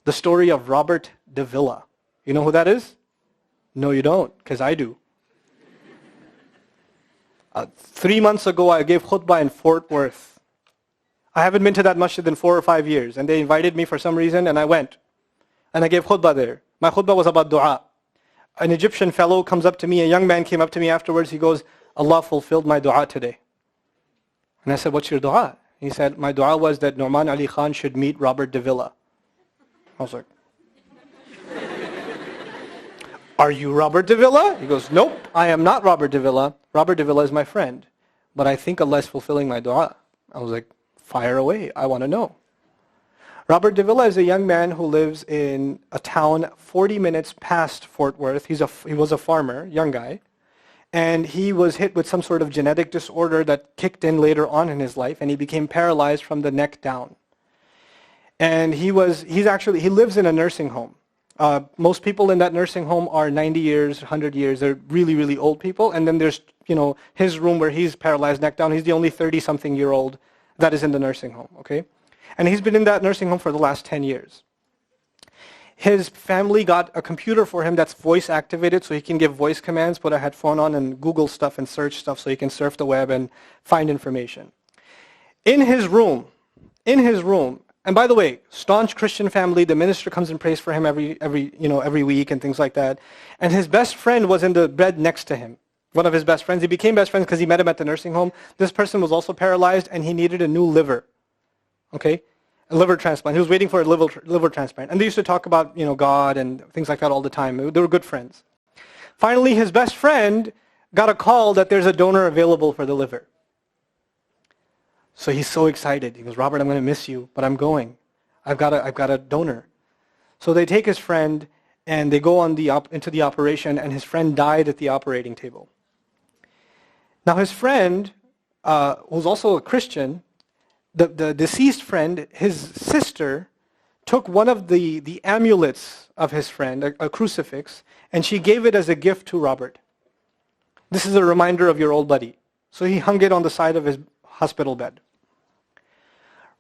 The story of Robert Davila. You know who that is? No, you don't, because I do. 3 months ago, I gave khutbah in Fort Worth. I haven't been to that masjid in 4 or 5 years, and they invited me for some reason, and I went. And I gave khutbah there. My khutbah was about dua. An Egyptian fellow comes up to me, a young man came up to me afterwards, he goes, Allah fulfilled my dua today. And I said, what's your dua? He said, my dua was that Nu'man Ali Khan should meet Robert Davila. I was like, are you Robert Davila? He goes, nope, I am not Robert Davila. Robert Davila is my friend. But I think Allah is fulfilling my dua. I was like, fire away, I want to know. Robert Davila is a young man who lives in a town 40 minutes past Fort Worth. He was a farmer, young guy. And he was hit with some sort of genetic disorder that kicked in later on in his life, and he became paralyzed from the neck down. And he lives in a nursing home. Most people in that nursing home are 90 years, 100 years. They're really, really old people. And then there's, his room where he's paralyzed neck down. He's the only 30-something-year-old that is in the nursing home, okay? And he's been in that nursing home for the last 10 years. His family got a computer for him that's voice activated, so he can give voice commands, put a headphone on and Google stuff and search stuff so he can surf the web and find information. In his room, and by the way, staunch Christian family, the minister comes and prays for him every week and things like that. And his best friend was in the bed next to him. One of his best friends. He became best friends because he met him at the nursing home. This person was also paralyzed and he needed a new liver. Okay? A liver transplant. He was waiting for a liver transplant. And they used to talk about, God and things like that all the time. They were good friends. Finally, his best friend got a call that there's a donor available for the liver. So he's so excited. He goes, Robert, I'm going to miss you, but I'm going. I've got a donor. So they take his friend and they go into the operation, and his friend died at the operating table. Now his friend, who's also a Christian, the deceased friend, his sister, took one of the amulets of his friend, a crucifix, and she gave it as a gift to Robert. This is a reminder of your old buddy. So he hung it on the side of his hospital bed.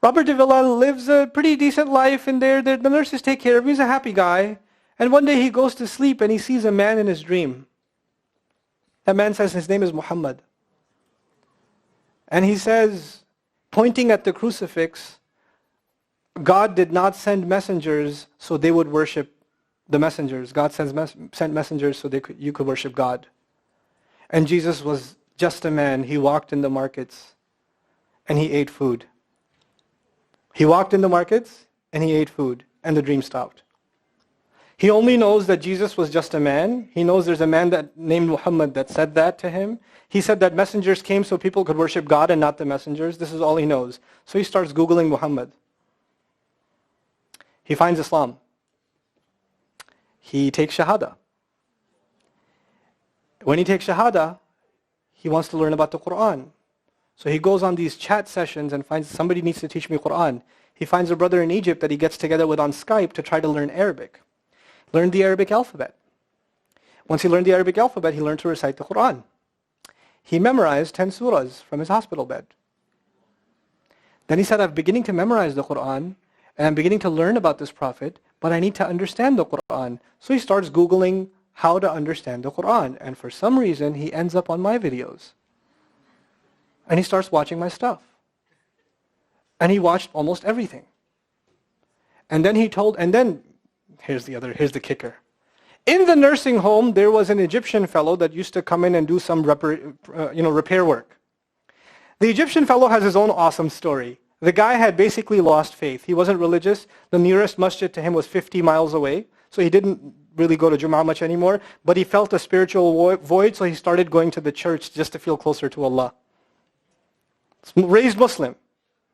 Robert Davila lives a pretty decent life in there. The nurses take care of him. He's a happy guy. And one day he goes to sleep and he sees a man in his dream. That man says his name is Muhammad. And he says, pointing at the crucifix, God did not send messengers so they would worship the messengers. God sent messengers so you could worship God. And Jesus was just a man. He walked in the markets and he ate food. He walked in the markets and he ate food, and the dream stopped. He only knows that Jesus was just a man. He knows there's a man named Muhammad that said that to him. He said that messengers came so people could worship God and not the messengers. This is all he knows. So he starts Googling Muhammad. He finds Islam. He takes Shahada. When he takes Shahada, he wants to learn about the Quran. So he goes on these chat sessions and finds somebody needs to teach me Quran. He finds a brother in Egypt that he gets together with on Skype to try to learn Arabic. Learn the Arabic alphabet. Once he learned the Arabic alphabet, he learned to recite the Quran. He memorized 10 surahs from his hospital bed. Then he said, I'm beginning to memorize the Quran, and I'm beginning to learn about this prophet, but I need to understand the Quran. So he starts Googling how to understand the Quran. And for some reason, he ends up on my videos. And he starts watching my stuff. And he watched almost everything. And then here's the kicker. In the nursing home, there was an Egyptian fellow that used to come in and do some repair work. The Egyptian fellow has his own awesome story. The guy had basically lost faith. He wasn't religious. The nearest masjid to him was 50 miles away. So he didn't really go to Jum'ah much anymore. But he felt a spiritual void, so he started going to the church just to feel closer to Allah. Raised Muslim.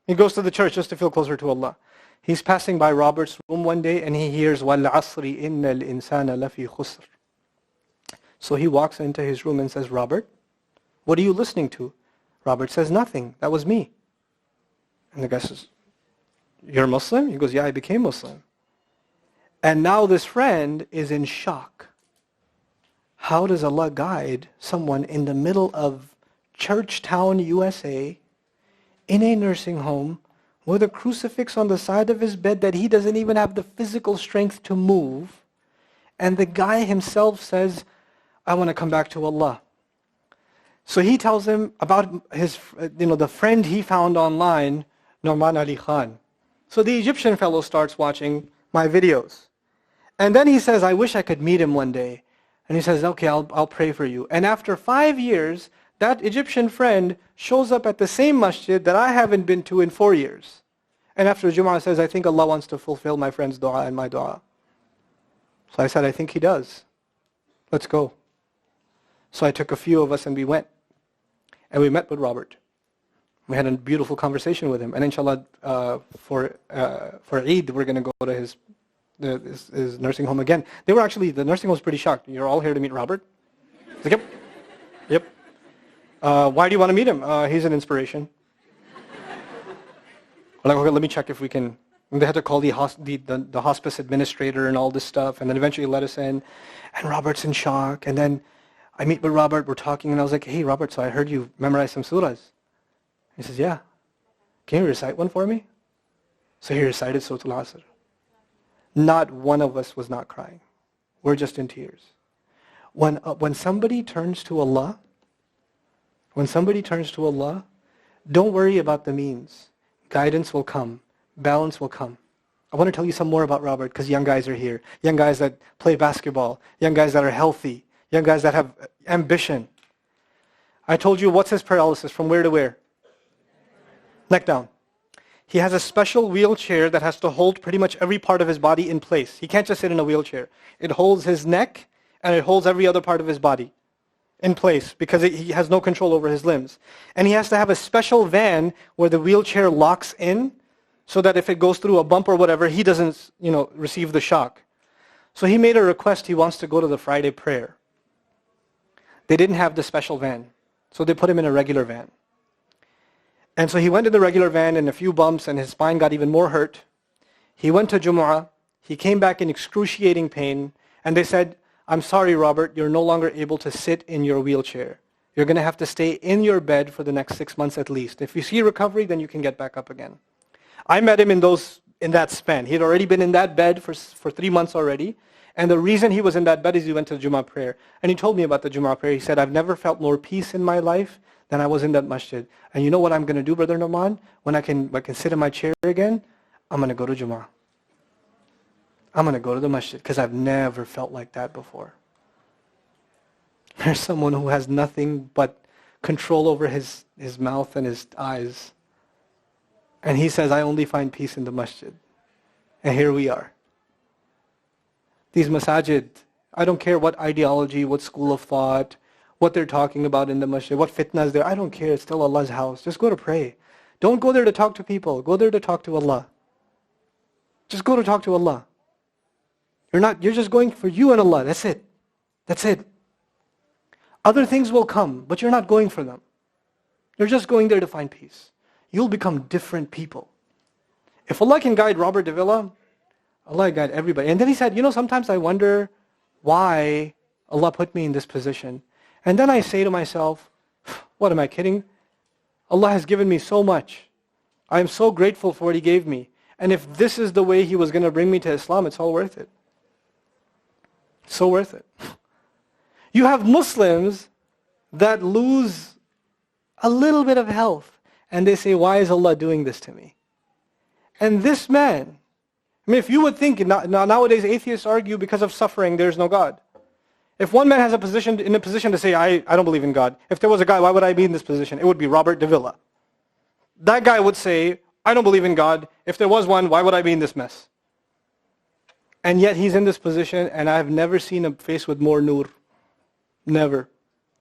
He goes to the church just to feel closer to Allah. He's passing by Robert's room one day and he hears وَالْعَصْرِ إِنَّ الْإِنسَانَ لَفِي خُسْرٍ. So he walks into his room and says, Robert, what are you listening to? Robert says, nothing. That was me. And the guy says, you're Muslim? He goes, yeah, I became Muslim. And now this friend is in shock. how does Allah guide someone in the middle of Churchtown, USA, in a nursing home, with a crucifix on the side of his bed that he doesn't even have the physical strength to move, and the guy himself says, I want to come back to Allah. So he tells him about his, the friend he found online, Norman Ali Khan. So the Egyptian fellow starts watching my videos. And then he says, I wish I could meet him one day. And he says, okay, I'll pray for you. And after 5 years, that Egyptian friend shows up at the same masjid that I haven't been to in 4 years. And after Jum'ah says, I think Allah wants to fulfill my friend's dua and my dua. So I said, I think He does. Let's go. So I took a few of us and we went. And we met with Robert. We had a beautiful conversation with him. And inshallah, for Eid, we're going to go to his nursing home again. The nursing home was pretty shocked. You're all here to meet Robert? He's like, yep. Why do you want to meet him? He's an inspiration. We're like, okay, let me check if we can. And they had to call the hospice administrator and all this stuff, and then eventually let us in. And Robert's in shock. And then I meet with Robert, we're talking, and I was like, hey, Robert, so I heard you memorize some surahs. He says, yeah. Can you recite one for me? So he recited Surah Al-Asr. Not one of us was not crying. We're just in tears. When somebody turns to Allah, don't worry about the means. Guidance will come. Balance will come. I want to tell you some more about Robert because young guys are here. Young guys that play basketball. Young guys that are healthy. Young guys that have ambition. I told you, what's his paralysis? From where to where? Neck down. He has a special wheelchair that has to hold pretty much every part of his body in place. He can't just sit in a wheelchair. It holds his neck and it holds every other part of his body in place because he has no control over his limbs. And he has to have a special van where the wheelchair locks in so that if it goes through a bump or whatever, he doesn't, receive the shock. So he made a request. He wants to go to the Friday prayer. They didn't have the special van, so they put him in a regular van. And so he went in the regular van and a few bumps and his spine got even more hurt. He went to Jumu'ah. He came back in excruciating pain. And they said, I'm sorry, Robert, you're no longer able to sit in your wheelchair. You're going to have to stay in your bed for the next 6 months at least. If you see recovery, then you can get back up again. I met him in that span. He had already been in that bed for 3 months already. And the reason he was in that bed is he went to the Jumu'ah prayer. And he told me about the Jumu'ah prayer. He said, I've never felt more peace in my life than I was in that masjid. And you know what I'm going to do, Brother Nauman? When I can sit in my chair again, I'm going to go to Jumu'ah. I'm going to go to the masjid because I've never felt like that before. There's someone who has nothing but control over his mouth and his eyes. And he says, I only find peace in the masjid. And here we are. These masajid, I don't care what ideology, what school of thought, what they're talking about in the masjid, what fitna is there. I don't care. It's still Allah's house. Just go to pray. Don't go there to talk to people. Go there to talk to Allah. Just go to talk to Allah. You're just going for you and Allah. That's it. That's it. Other things will come, but you're not going for them. You're just going there to find peace. You'll become different people. If Allah can guide Robert Davila, Allah guide everybody. And then he said, sometimes I wonder why Allah put me in this position. And then I say to myself, what am I kidding? Allah has given me so much. I am so grateful for what He gave me. And if this is the way He was going to bring me to Islam, it's all worth it. So worth it. You have Muslims that lose a little bit of health. And they say, why is Allah doing this to me? And this man, if you would think, nowadays atheists argue because of suffering, there's no God. If one man has in a position to say, I don't believe in God. If there was a guy, why would I be in this position? It would be Robert Davila. That guy would say, I don't believe in God. If there was one, why would I be in this mess? And yet he's in this position, and I've never seen a face with more nur. Never.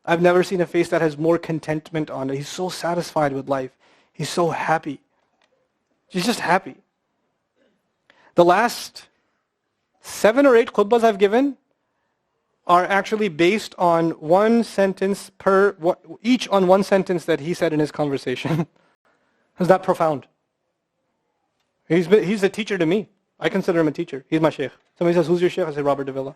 I've never seen a face that has more contentment on it. He's so satisfied with life. He's so happy. He's just happy. The last 7 or 8 khutbahs I've given are actually based on one sentence each on one sentence that he said in his conversation. Is that profound? He's a teacher to me. I consider him a teacher. He's my sheikh. Somebody says, who's your sheikh? I say, Robert Davila.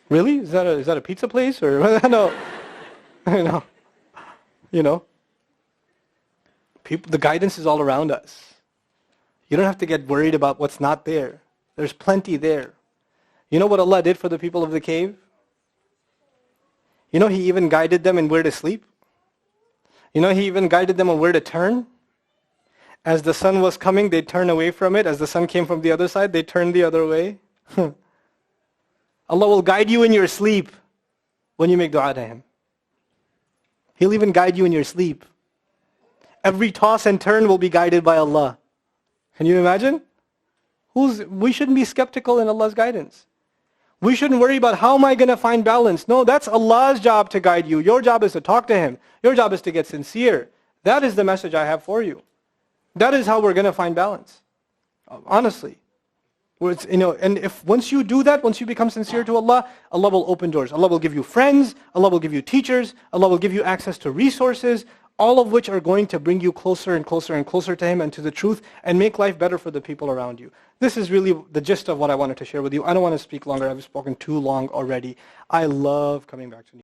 Really? Is that a pizza place or no? No. You know. The guidance is all around us. You don't have to get worried about what's not there. There's plenty there. You know what Allah did for the people of the cave? You know He even guided them in where to sleep. You know He even guided them on where to turn. As the sun was coming, they'd turn away from it. As the sun came from the other side, they'd turn the other way. Allah will guide you in your sleep when you make dua to Him. He'll even guide you in your sleep. Every toss and turn will be guided by Allah. Can you imagine? We shouldn't be skeptical in Allah's guidance. We shouldn't worry about how am I going to find balance. No, that's Allah's job to guide you. Your job is to talk to Him. Your job is to get sincere. That is the message I have for you. That is how we're going to find balance. Honestly. And if once you do that, once you become sincere to Allah, Allah will open doors. Allah will give you friends. Allah will give you teachers. Allah will give you access to resources, all of which are going to bring you closer and closer and closer to Him and to the truth and make life better for the people around you. This is really the gist of what I wanted to share with you. I don't want to speak longer. I've spoken too long already. I love coming back to you.